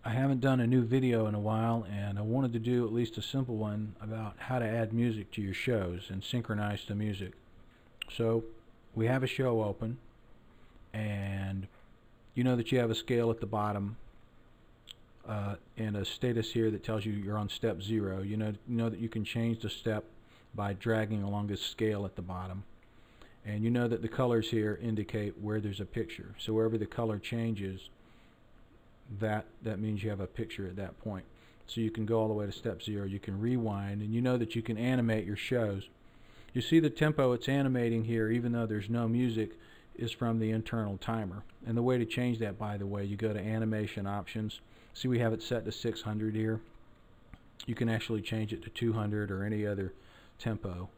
I haven't done a new video in a while, and I wanted to do at least a simple one about how to add music to your shows and synchronize the music. So we have a show open, and you know that you have a scale at the bottom and a status here that tells you you're on step 0. You know that you can change the step by dragging along this scale at the bottom. And you know that the colors here indicate where there's a picture. So wherever the color changes, that means you have a picture at that point. So you can go all the way to step 0. You can rewind, and you know that you can animate your shows. You see the tempo it's animating here, even though there's no music, is from the internal timer. And the way to change that, by the way, you go to animation options. See, we have it set to 600 here. You can actually change it to 200 or any other tempo.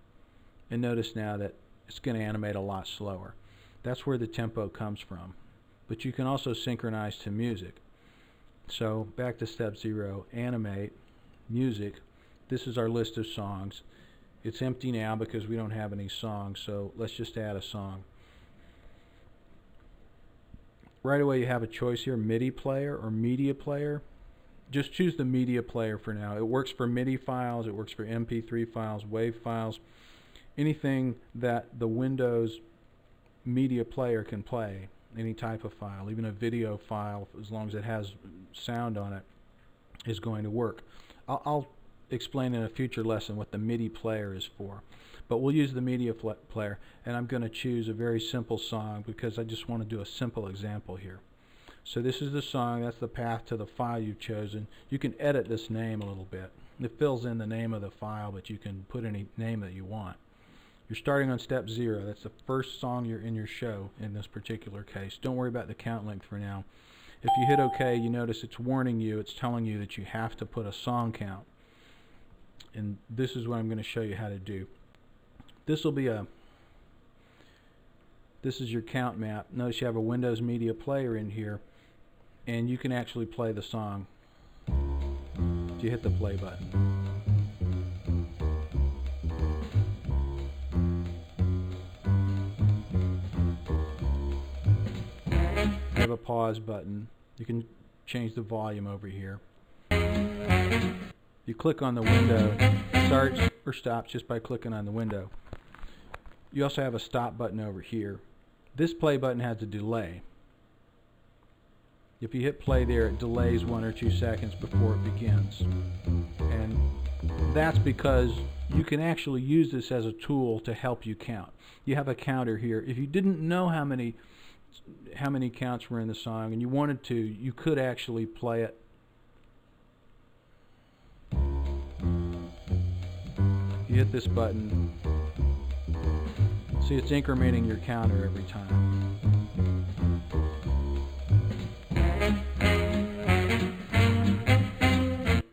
And notice now that it's going to animate a lot slower. That's where the tempo comes from. But you can also synchronize to music. So back to step 0, animate, music. This is our list of songs. It's empty now because we don't have any songs, so let's just add a song. Right away you have a choice here, MIDI player or media player. Just choose the media player for now. It works for MIDI files, it works for MP3 files, WAV files, anything that the Windows media player can play. Any type of file, even a video file, as long as it has sound on it, is going to work. I'll explain in a future lesson what the MIDI player is for, but we'll use the media player, and I'm going to choose a very simple song because I just want to do a simple example here. So this is the song, that's the path to the file you've chosen. You can edit this name a little bit. It fills in the name of the file, but you can put any name that you want. You're starting on step 0. That's the first song you're in your show in this particular case. Don't worry about the count length for now. If you hit OK, you notice it's warning you, it's telling you that you have to put a song count. And this is what I'm going to show you how to do. This is your count map. Notice you have a Windows Media Player in here, and you can actually play the song if you hit the play button. You have a pause button. You can change the volume over here. You click on the window, starts or stops just by clicking on the window. You also have a stop button over here. This play button has a delay. If you hit play there, it delays 1 or 2 seconds before it begins. And that's because you can actually use this as a tool to help you count. You have a counter here. If you didn't know how many counts were in the song and you wanted to, you could actually play it. You hit this button. See, it's incrementing your counter every time.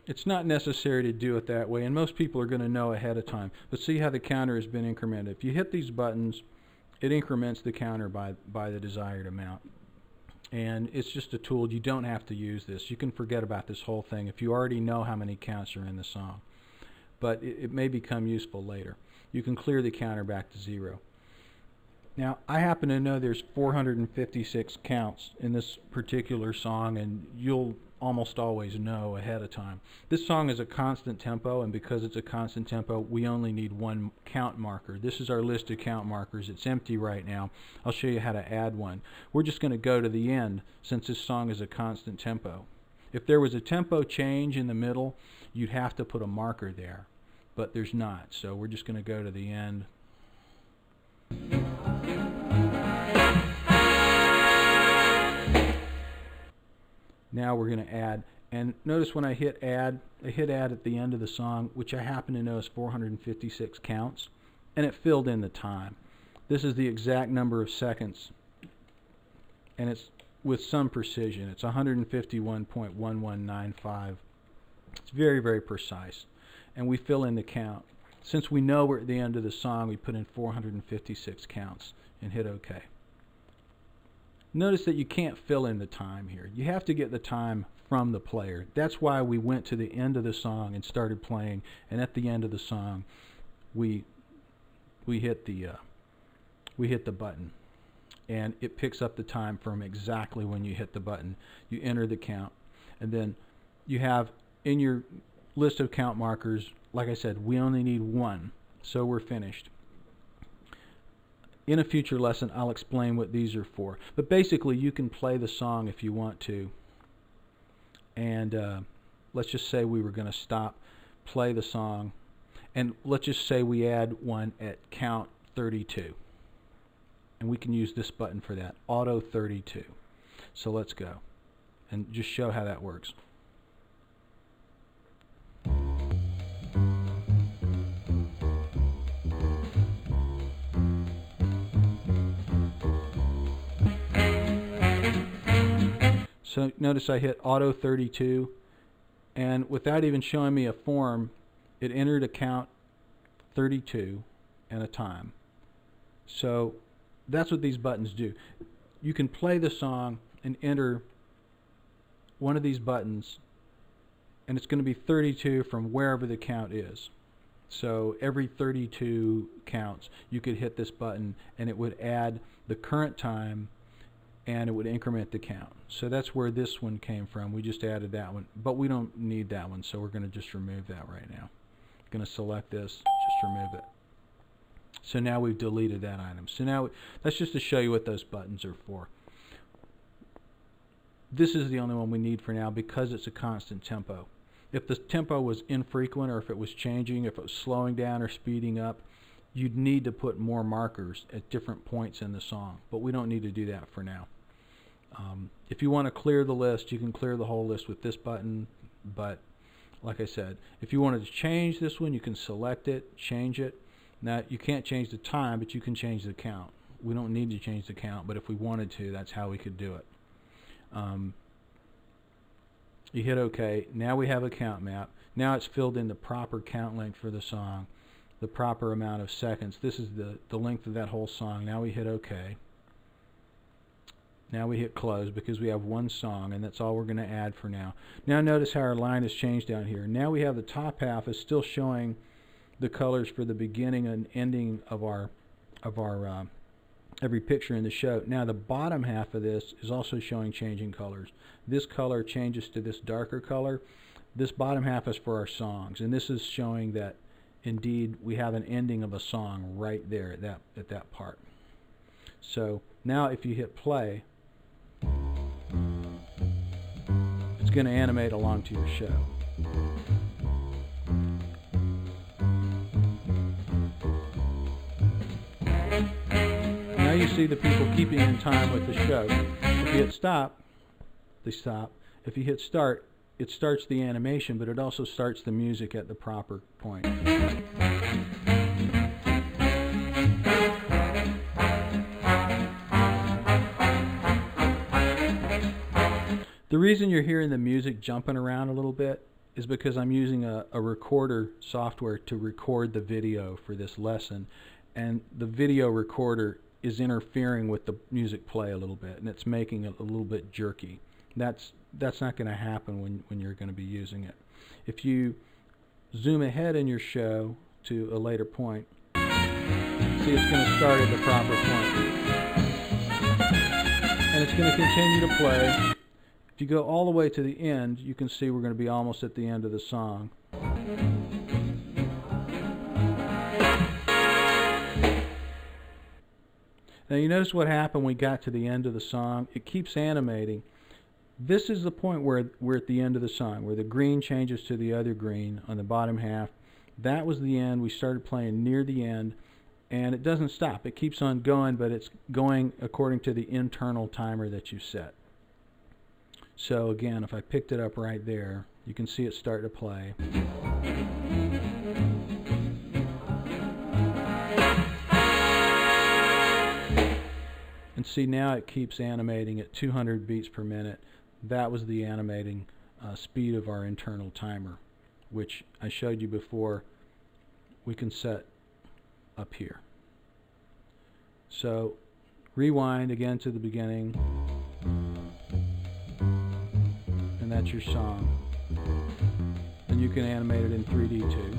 It's not necessary to do it that way, and most people are going to know ahead of time. But see how the counter has been incremented. If you hit these buttons, it increments the counter by the desired amount. And it's just a tool. You don't have to use this. You can forget about this whole thing if you already know how many counts are in the song. But it may become useful later. You can clear the counter back to 0. Now, I happen to know there's 456 counts in this particular song, and you'll almost always know ahead of time. This song is a constant tempo, and because it's a constant tempo, we only need 1 count marker. This is our list of count markers. It's empty right now. I'll show you how to add one. We're just going to go to the end since this song is a constant tempo. If there was a tempo change in the middle, you'd have to put a marker there, but there's not. So we're just going to go to the end. Now we're going to add, and notice when I hit add at the end of the song, which I happen to know is 456 counts, and it filled in the time. This is the exact number of seconds, and it's with some precision. It's 151.1195. It's very, very precise, and we fill in the count. Since we know we're at the end of the song, we put in 456 counts and hit OK. Notice that you can't fill in the time here. You have to get the time from the player. That's why we went to the end of the song and started playing, and at the end of the song we hit the button, and it picks up the time from exactly when you hit the button. You enter the count, and then you have in your list of count markers, like I said, we only need one, so we're finished. In a future lesson, I'll explain what these are for. But basically, you can play the song if you want to. And let's just say we were going to stop, play the song, and let's just say we add one at count 32. And we can use this button for that, Auto 32. So let's go and just show how that works. So notice I hit Auto 32, and without even showing me a form, it entered a count 32 and a time. So that's what these buttons do. You can play the song and enter one of these buttons, and it's going to be 32 from wherever the count is. So every 32 counts, you could hit this button, and it would add the current time, and it would increment the count. So that's where this one came from. We just added that one, but we don't need that one, so we're going to just remove that right now. I'm going to select this, just remove it. So now we've deleted that item. So now that's just to show you what those buttons are for. This is the only one we need for now because it's a constant tempo. If the tempo was infrequent, or if it was changing, if it was slowing down or speeding up, you'd need to put more markers at different points in the song, but we don't need to do that for now. If you want to clear the list, you can clear the whole list with this button, but like I said, if you wanted to change this one, you can select it, change it. Now, you can't change the time, but you can change the count. We don't need to change the count, but if we wanted to, that's how we could do it. You hit OK. Now we have a count map. Now it's filled in the proper count length for the song, the proper amount of seconds. This is the length of that whole song. Now we hit OK. Now we hit close because we have one song, and that's all we're going to add for now. Now notice how our line has changed down here. Now we have the top half is still showing the colors for the beginning and ending of our every picture in the show. Now the bottom half of this is also showing changing colors. This color changes to this darker color. This bottom half is for our songs, and this is showing that indeed we have an ending of a song right there at that part. So now if you hit play, it's going to animate along to your show. Now you see the people keeping in time with the show. If you hit stop, they stop. If you hit start, it starts the animation, but it also starts the music at the proper point. The reason you're hearing the music jumping around a little bit is because I'm using a recorder software to record the video for this lesson, and the video recorder is interfering with the music play a little bit, and it's making it a little bit jerky. That's not going to happen when you're going to be using it. If you zoom ahead in your show to a later point, see it's going to start at the proper point, and it's going to continue to play. If you go all the way to the end, you can see we're going to be almost at the end of the song. Now you notice what happened when we got to the end of the song. It keeps animating. This is the point where we're at the end of the song, where the green changes to the other green on the bottom half. That was the end. We started playing near the end, and it doesn't stop. It keeps on going, but it's going according to the internal timer that you set. So again, if I picked it up right there, you can see it start to play. And see, now it keeps animating at 200 beats per minute. That was the animating speed of our internal timer, which I showed you before we can set up here. So rewind again to the beginning, and that's your song. And you can animate it in 3D too.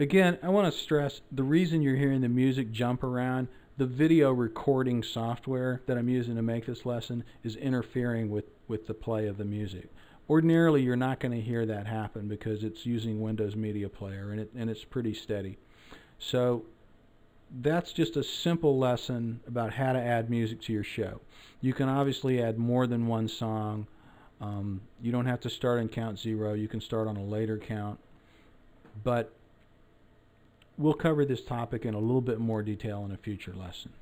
Again, I want to stress the reason you're hearing the music jump around, the video recording software that I'm using to make this lesson is interfering with the play of the music. Ordinarily, you're not going to hear that happen because it's using Windows Media Player, and it's pretty steady. So that's just a simple lesson about how to add music to your show. You can obviously add more than one song. You don't have to start on count 0. You can start on a later count. But we'll cover this topic in a little bit more detail in a future lesson.